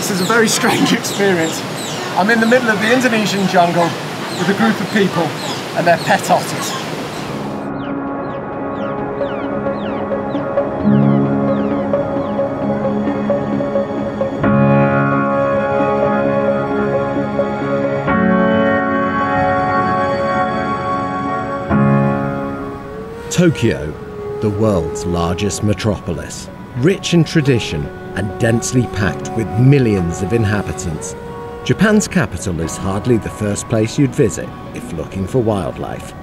This is a very strange experience. I'm in the middle of the Indonesian jungle with a group of people and their pet otters. Tokyo, the world's largest metropolis, rich in tradition and densely packed with millions of inhabitants, Japan's capital is hardly the first place you'd visit if looking for wildlife.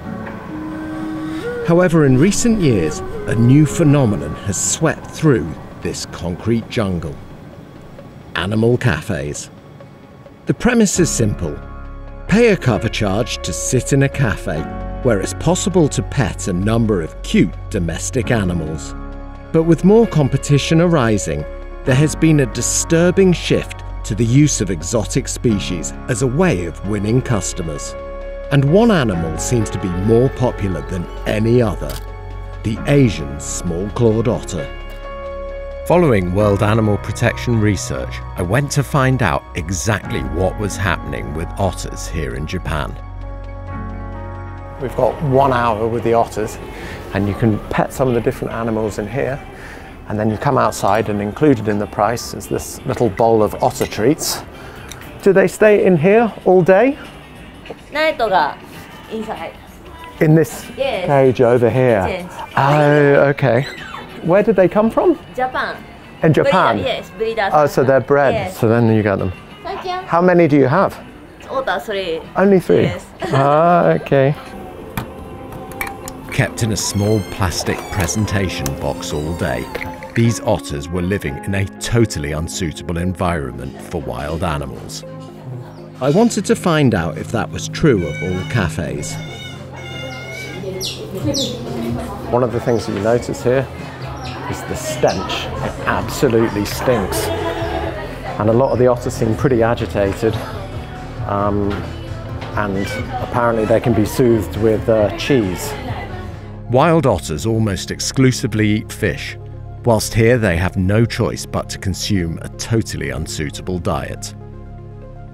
However, in recent years, a new phenomenon has swept through this concrete jungle: animal cafes. The premise is simple. Pay a cover charge to sit in a cafe where it's possible to pet a number of cute domestic animals. But with more competition arising, there has been a disturbing shift to the use of exotic species as a way of winning customers. And one animal seems to be more popular than any other: the Asian small-clawed otter. Following World Animal Protection research, I went to find out exactly what was happening with otters here in Japan. We've got 1 hour with the otters, and you can pet some of the different animals in here, and then you come outside, and included in the price is this little bowl of otter treats. Do they stay in here all day? Night inside. In this Yes. cage over here? Yes. Oh, okay. Where did they come from? Japan. In Japan? Breeder, yes, breeders. Oh, so they're bred, Yes. so then you get them. Thank you. How many do you have? Otter 3. Only 3? Yes. Ah, okay. Kept in a small plastic presentation box all day, these otters were living in a totally unsuitable environment for wild animals. I wanted to find out if that was true of all cafes. One of the things that you notice here is the stench. It absolutely stinks. And a lot of the otters seem pretty agitated. And apparently they can be soothed with cheese. Wild otters almost exclusively eat fish, whilst here they have no choice but to consume a totally unsuitable diet.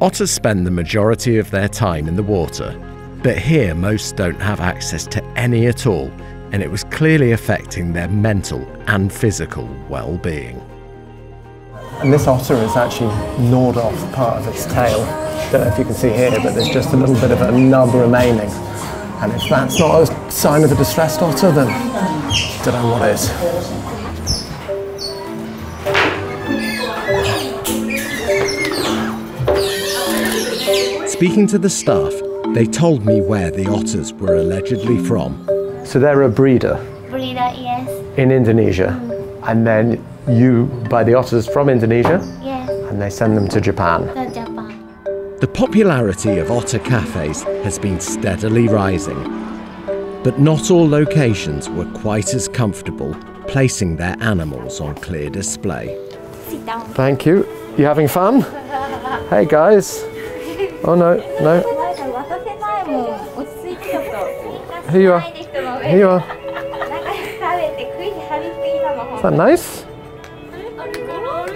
Otters spend the majority of their time in the water, but here most don't have access to any at all, and it was clearly affecting their mental and physical well-being. And this otter is actually gnawed off part of its tail. Don't know if you can see here, but there's just a little bit of a nub remaining. And if that's not a sign of a distressed otter, then I don't know what is. Speaking to the staff, they told me where the otters were allegedly from. So they're a breeder? Breeder, yes. In Indonesia. And then you buy the otters from Indonesia? Yes. And they send them to Japan? To Japan. The popularity of otter cafes has been steadily rising, but not all locations were quite as comfortable placing their animals on clear display. Sit down. Thank you. You having fun? Hey guys. Oh no, no. Here you are. Here you are. Is that nice?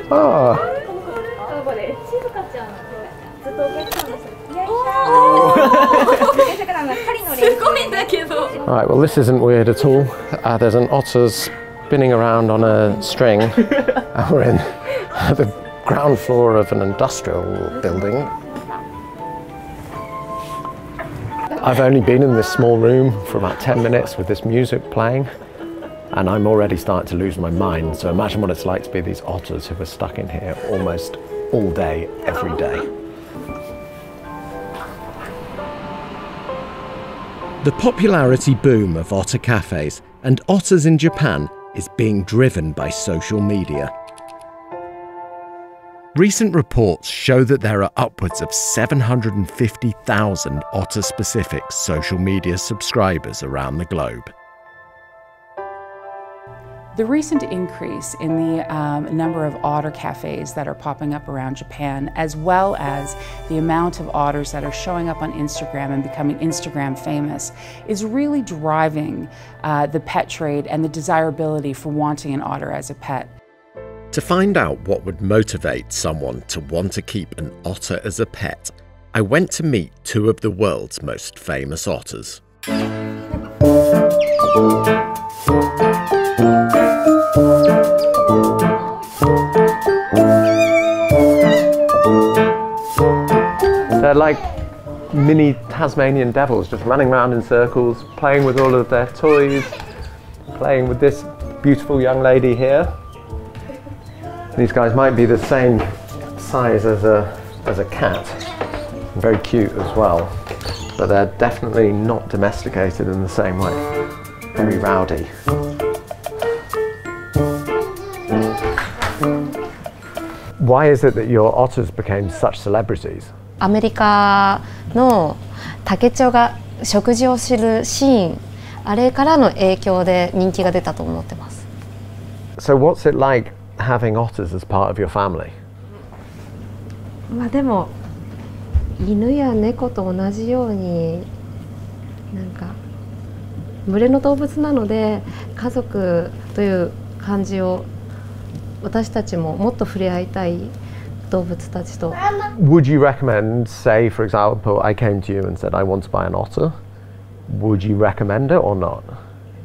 Oh. Alright, well this isn't weird at all. There's an otter spinning around on a string, and we're in the ground floor of an industrial building. I've only been in this small room for about 10 minutes with this music playing, and I'm already starting to lose my mind. So imagine what it's like to be these otters who are stuck in here almost all day, every day. The popularity boom of otter cafes and otters in Japan is being driven by social media. Recent reports show that there are upwards of 750,000 otter-specific social media subscribers around the globe. The recent increase in the number of otter cafes that are popping up around Japan, as well as the amount of otters that are showing up on Instagram and becoming Instagram famous, is really driving the pet trade and the desirability for wanting an otter as a pet. To find out what would motivate someone to want to keep an otter as a pet, I went to meet two of the world's most famous otters. They're like mini Tasmanian devils, just running around in circles, playing with all of their toys, playing with this beautiful young lady here. These guys might be the same size as a cat, very cute as well, but they're definitely not domesticated in the same way. Very rowdy. Why is it that your otters became such celebrities? アメリカの竹千代が食事をするシーン、あれからの影響で人気が出たと思ってます。So what's it like having otters as part of your family? まあでも犬や猫と同じようになんか群れの動物なので家族という感じを私たちももっと触れ合いたい。Would you recommend, say for example, I came to you and said I want to buy an otter? Would you recommend it or not?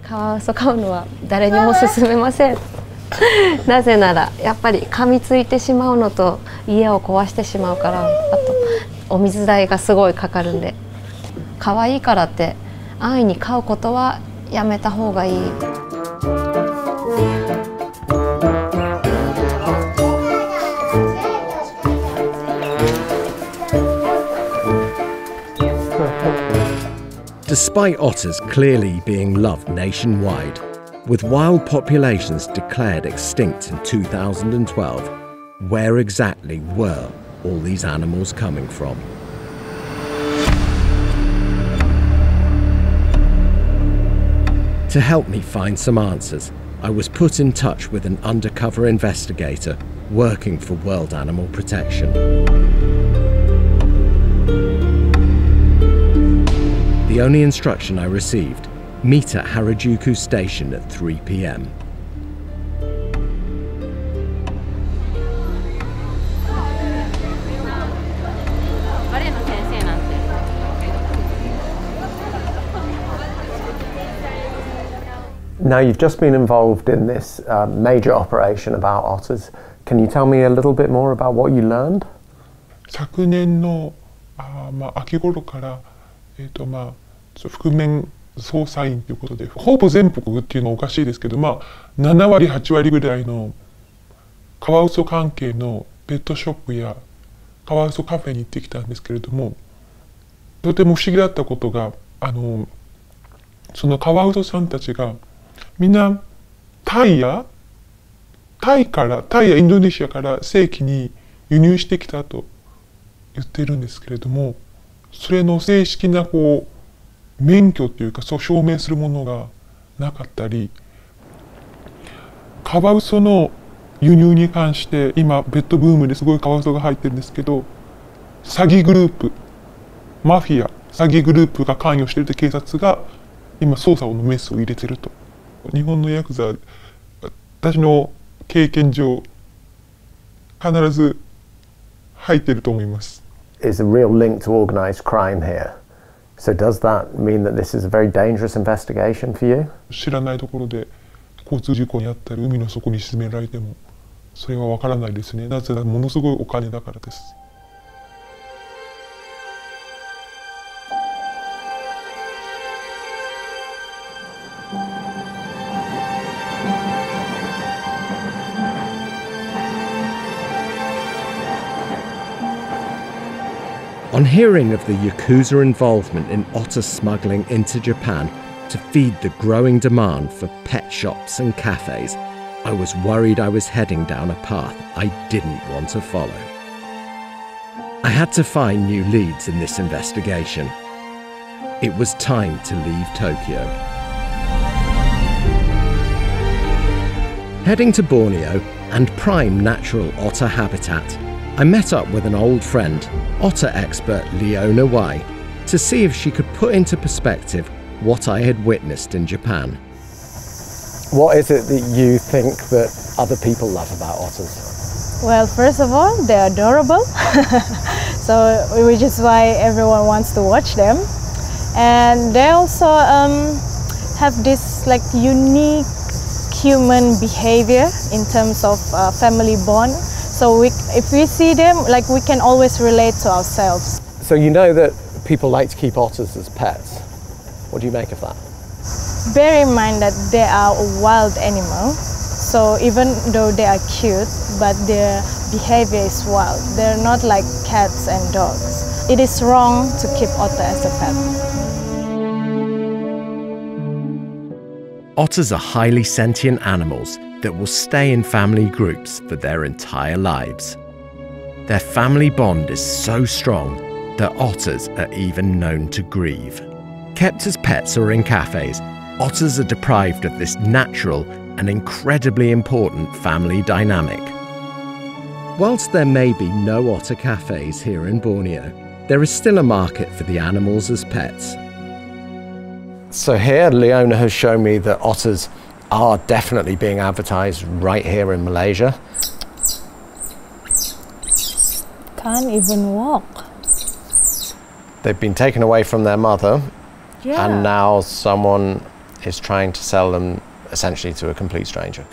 カワウソ飼うのは誰にも勧めません。なぜならやっぱり噛みついてしまうのと家を壊してしまうから、あとお水代がすごいかかるんで、可愛いからって安易に飼うことはやめた方がいい。Despite otters clearly being loved nationwide, with wild populations declared extinct in 2012, where exactly were all these animals coming from? To help me find some answers, I was put in touch with an undercover investigator working for World Animal Protection. The only instruction I received, meet at Harajuku Station at 3 p.m. Now you've just been involved in this major operation about otters. Can you tell me a little bit more about what you learned? 昨年の秋頃から覆面捜査員ということで、ほぼ全国っていうのはおかしいですけど、7割8割ぐらいのカワウソ関係のペットショップやカワウソカフェに行ってきたんですけれども、とても不思議だったことが、そのカワウソさんたちがみんなタイやインドネシアから正規に輸入してきたと言ってるんですけれども、それの正式な免許というか、そう証明するものがなかったり、カワウソの輸入に関して今ペットブームですごいカワウソが入ってるんですけど、詐欺グループ、マフィア、詐欺グループが関与していると警察が今捜査のメスを入れてると。日本のヤクザ、私の経験上必ず入ってると思います。Is a real link to organised crime here. So does that mean that this is a very dangerous investigation for you? 知らないところで交通事故に遭ったり海の底に沈められてもそれはわからないですね。なぜならものすごいお金だからです。On hearing of the Yakuza involvement in otter smuggling into Japan to feed the growing demand for pet shops and cafes, I was worried I was heading down a path I didn't want to follow. I had to find new leads in this investigation. It was time to leave Tokyo. Heading to Borneo and prime natural otter habitat, I met up with an old friend, otter expert Leona Wai, to see if she could put into perspective what I had witnessed in Japan. What is it that you think that other people love about otters? Well, first of all, they're adorable, so which is why everyone wants to watch them. And they also have this like unique human behavior in terms of family bond. So if we see them, like we can always relate to ourselves. So you know that people like to keep otters as pets. What do you make of that? Bear in mind that they are a wild animal. So even though they are cute, but their behavior is wild. They're not like cats and dogs. It is wrong to keep otter as a pet. Otters are highly sentient animals that will stay in family groups for their entire lives. Their family bond is so strong that otters are even known to grieve. Kept as pets or in cafes, otters are deprived of this natural and incredibly important family dynamic. Whilst there may be no otter cafes here in Borneo, there is still a market for the animals as pets. So here, Leona has shown me that otters are definitely being advertised right here in Malaysia. Can't even walk. They've been taken away from their mother, Yeah. and now someone is trying to sell them essentially to a complete stranger.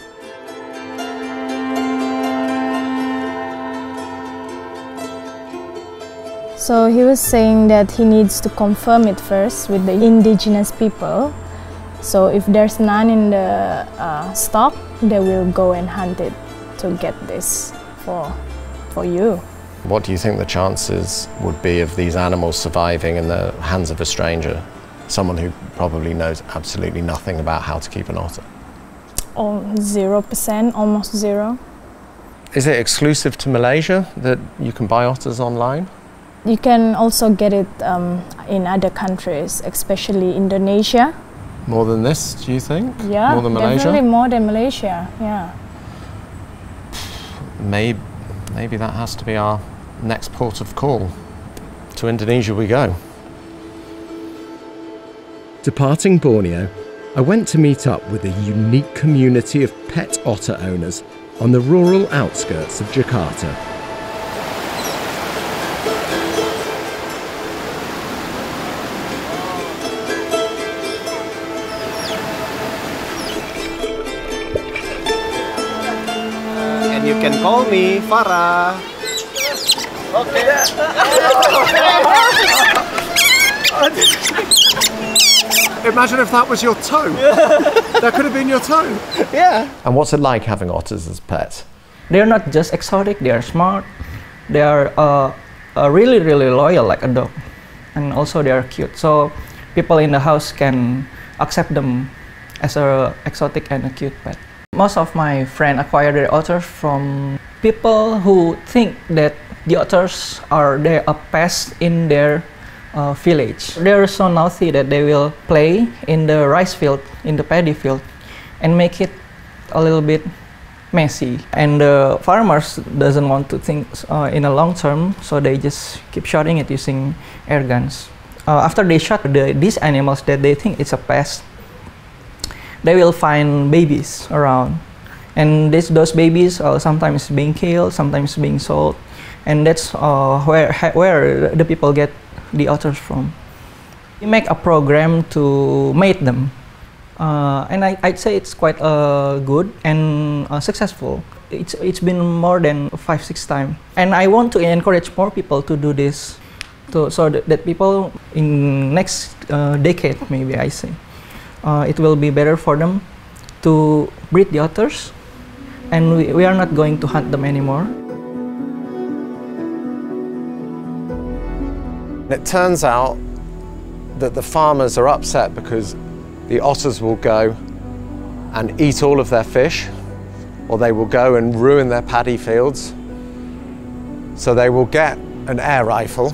So he was saying that he needs to confirm it first with the indigenous people. So if there's none in the stock, they will go and hunt it to get this for you. What do you think the chances would be of these animals surviving in the hands of a stranger? Someone who probably knows absolutely nothing about how to keep an otter? Oh, 0%, almost zero. Is it exclusive to Malaysia that you can buy otters online? You can also get it in other countries, especially Indonesia. More than this, do you think? Yeah, more than Malaysia? definitely more than Malaysia, yeah. Maybe that has to be our next port of call. To Indonesia we go. Departing Borneo, I went to meet up with a unique community of pet otter owners on the rural outskirts of Jakarta. And you can call me Farah. Okay. Imagine if that was your toe. That could have been your toe. Yeah. And what's it like having otters as pets? They're not just exotic, they are smart. They are really, really loyal like a dog. And also they are cute. So people in the house can accept them as a exotic and a cute pet. Most of my friends acquire their otters from people who think that the otters are a pest in their village. They are so naughty that they will play in the rice field, in the paddy field, and make it a little bit messy. And the farmers doesn't want to think in a long term, so they just keep shooting it using air guns. After they shot these animals that they think it's a pest, they will find babies around. And those babies sometimes being killed, sometimes being sold. And that's where the people get the otters from. We make a program to mate them. And I'd say it's quite good and successful. It's been more than 5-6 times. And I want to encourage more people to do this, so that people in next decade, maybe I say, it will be better for them to breed the otters, and we are not going to hunt them anymore. It turns out that the farmers are upset because the otters will go and eat all of their fish, or they will go and ruin their paddy fields. So they will get an air rifle.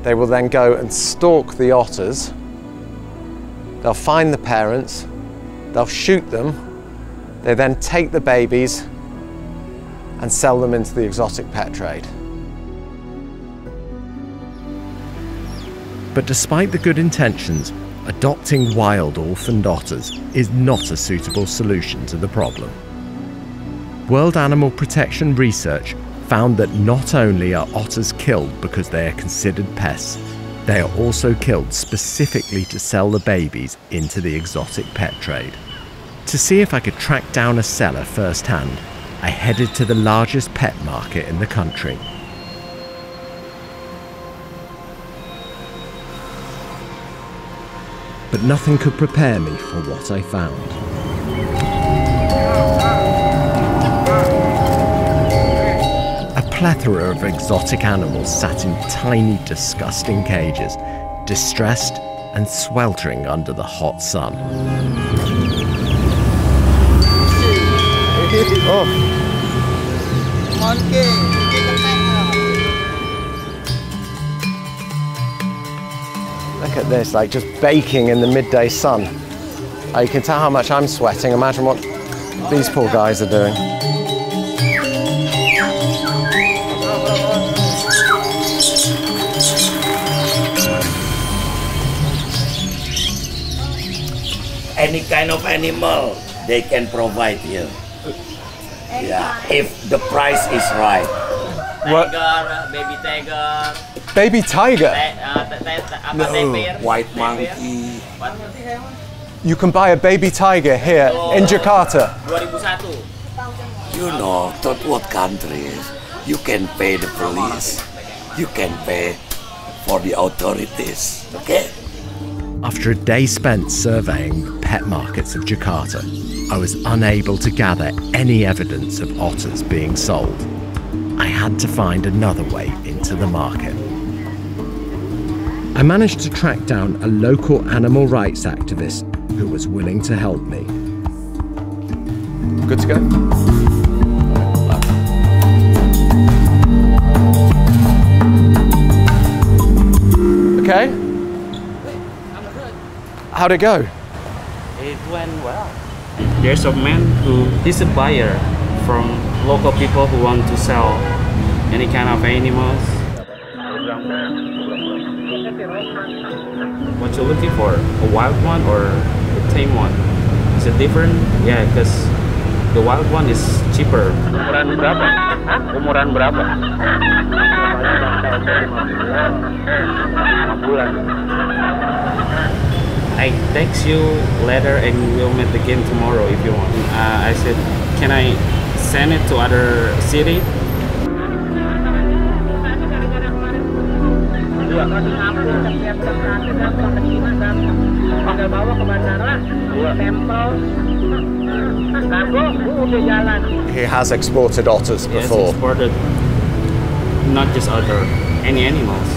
They will then go and stalk the otters. They'll find the parents, they'll shoot them. They then take the babies and sell them into the exotic pet trade. But despite the good intentions, adopting wild orphaned otters is not a suitable solution to the problem. World Animal Protection research found that not only are otters killed because they are considered pests, they are also killed specifically to sell the babies into the exotic pet trade. To see if I could track down a seller firsthand, I headed to the largest pet market in the country. But nothing could prepare me for what I found. A plethora of exotic animals sat in tiny, disgusting cages, distressed and sweltering under the hot sun. Oh. Look at this, like just baking in the midday sun. You can tell how much I'm sweating. Imagine what these poor guys are doing. Any kind of animal they can provide here. Yeah, if the price is right. What? Tiger, baby tiger. Baby tiger? No, white monkey. You can buy a baby tiger here in Jakarta. 2001. You know, third world countries, you can pay the police, you can pay for the authorities, okay? After a day spent surveying the pet markets of Jakarta, I was unable to gather any evidence of otters being sold. I had to find another way into the market. I managed to track down a local animal rights activist who was willing to help me. Good to go? Okay. How'd it go? It went well. There's a man who is a buyer from local people who want to sell any kind of animals. What you're looking for, a wild one or a tame one? Is it different? Yeah, because the wild one is cheaper. Umuran berapa? Umuran berapa? 5 bulan. I text you later and we'll meet again tomorrow if you want. I said, can I send it to other city? He has exported otters before. Yes, exported not just otter, any animals.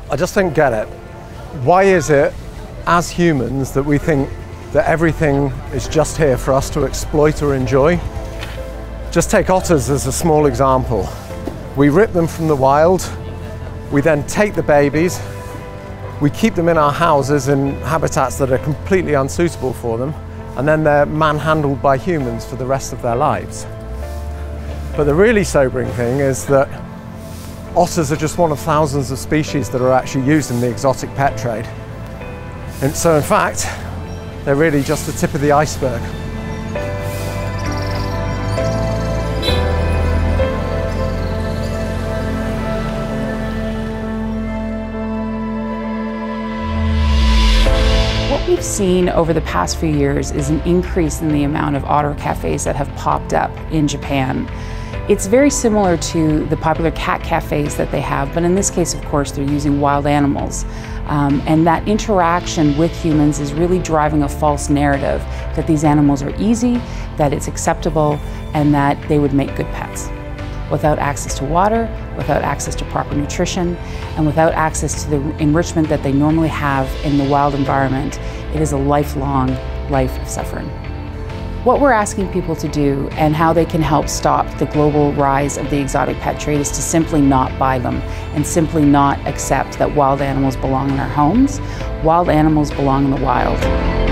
I just don't get it. Why is it, as humans, that we think that everything is just here for us to exploit or enjoy? Just take otters as a small example. We rip them from the wild, we then take the babies, we keep them in our houses in habitats that are completely unsuitable for them, and then they're manhandled by humans for the rest of their lives. But the really sobering thing is that otters are just one of thousands of species that are actually used in the exotic pet trade. And so in fact, they're really just the tip of the iceberg. What we've seen over the past few years is an increase in the amount of otter cafes that have popped up in Japan. It's very similar to the popular cat cafes that they have, but in this case, of course, they're using wild animals. And that interaction with humans is really driving a false narrative that these animals are easy, that it's acceptable, and that they would make good pets. without access to water, without access to proper nutrition, and without access to the enrichment that they normally have in the wild environment, it is a lifelong life of suffering. What we're asking people to do and how they can help stop the global rise of the exotic pet trade is to simply not buy them and simply not accept that wild animals belong in our homes. Wild animals belong in the wild.